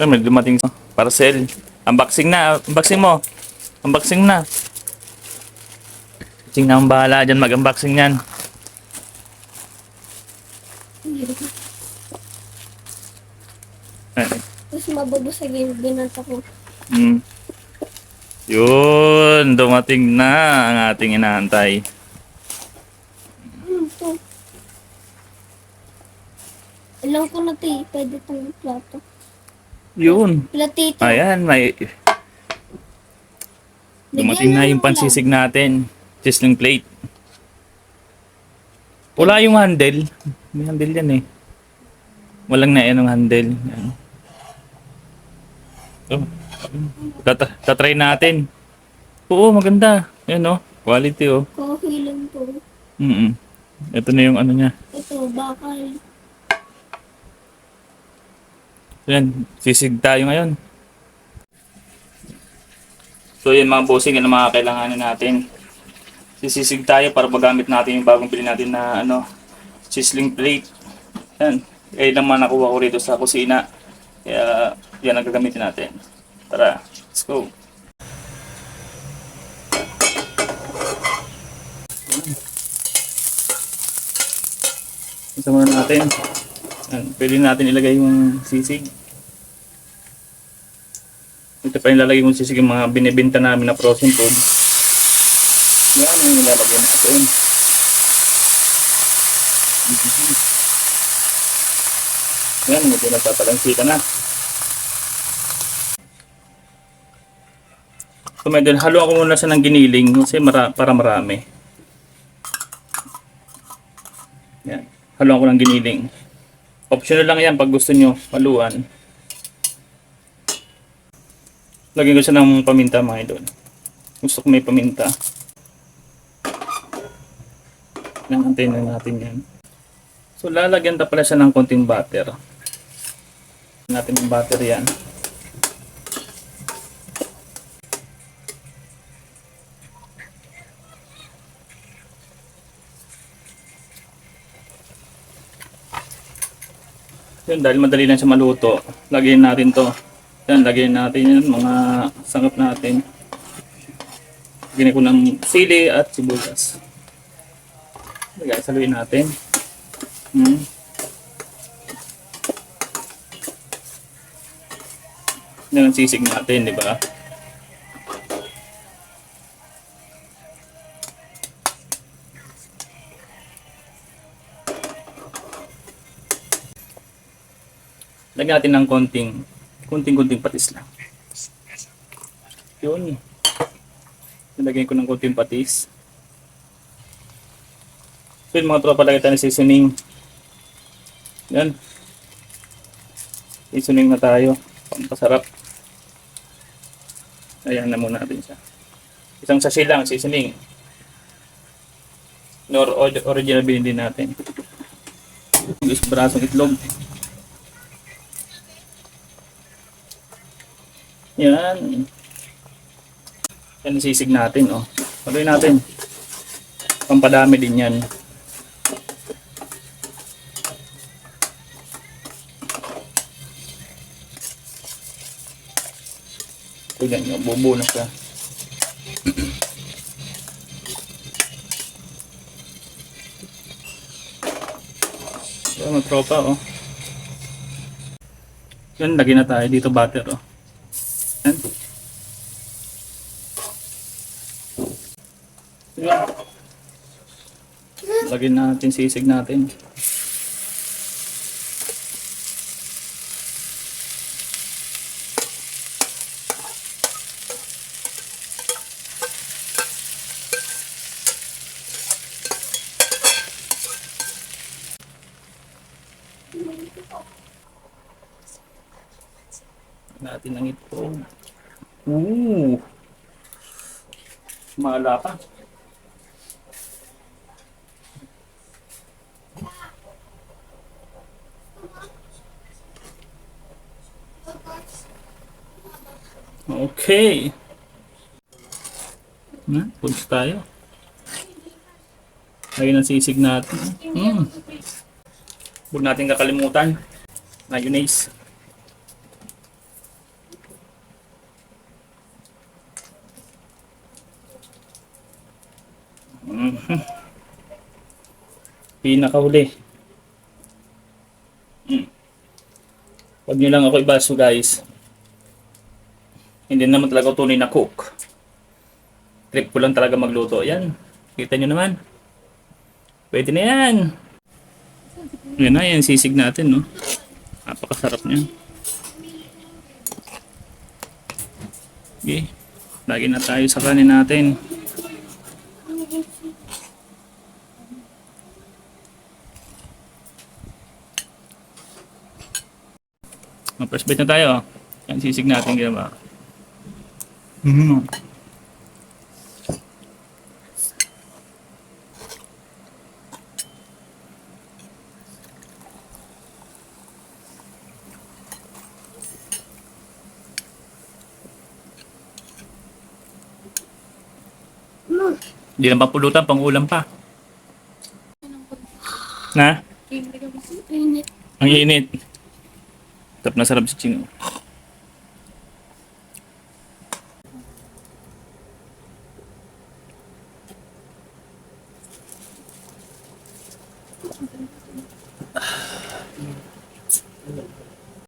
May dumating sa parcel. Unboxing na. Unboxing mo. Unboxing na. Sing na ang bahala dyan mag-unboxing yan. Mas mababasag yung binata ko. Yun, dumating na ang ating inaantay. Ito. Alam ko na ito eh. Pwede itong plato. Yun. Platito. Ayan, may dumating na yung pansisig natin. Sizzling plate. Wala yung handle. May handle yan eh. Walang na yan ang handle. Yan. Oh. Tatry natin. Oo, maganda. Yan oh. Quality oh. Coffee lang to. Ito na yung ano niya. Ito, bakal. Yan, sisig tayo ngayon. So yan mga bossing, yan ang mga kailanganin natin. Sisig tayo para magamit natin yung bagong pili natin na sizzling plate. Yan, naman nakuha ko rito sa kusina. Kaya yan ang gagamitin natin. Tara, let's go. Isa muna natin. Yan, pwede natin ilagay yung sisig. Ito pa yung lalagay kong sisig yung mga binibenta namin na frozen food. Yan yung nilalagay natin. Yan, medyo nagpapalansi ka na. So medyo haluan ko muna siya ng giniling kasi para marami. Yan, haluan ko ng giniling. Optional lang yan pag gusto nyo haluan. Lagyan ko siya ng paminta mga idol. Gusto ko may paminta. Antayin na natin yan. So lalagyan na pala siya ng konting butter. Natin yung butter yan. Yun, dahil madali lang siya maluto, lagyan natin to. Yan, lagyan natin yan, mga sangkap natin. Lagyan ko ng sili at sibuyas. Lagyan, saluin natin. Yan ang sisig natin, di ba? Lagyan natin ng konting patis lang. Yun. Nilagyan ko ng konting patis. So yun mga tropa, lagyan tayo ng seasoning. Yan. Seasoning na tayo. Pampasarap. Ayan na muna natin siya. Isang sachet lang, seasoning. Original binili natin. Isang brasong itlog. Yan. Yan ang sisig natin, oh. Patuloy natin. Pampadami din yan. Tignan nyo, bubo na siya. Yan, mga tropa, oh. Yan, lagyan na tayo dito butter, oh. Yan. Yan. Lagyan natin sisig natin. Natin ang ito. Mala pa. Okay. Punch tayo. Lagyan ng sisig natin. Huwag natin kakalimutan. Mayonnaise. Mhm. Pinakahuli. Huwag nyo lang ako ibaso guys. Hindi naman talaga ako tunay na cook. Trip ko lang talaga magluto. Yan. Kita nyo naman. Pwede na yan. Yan na yan. Sisig natin no. Napakasarap niya. Okay. Lagi na tayo sa kanin natin. First bite na tayo. Yan sisig natin ginawa. Hindi lang papulutan, pang ulam pa. Na? Init. Ang init. Sarap na sarap si Chino.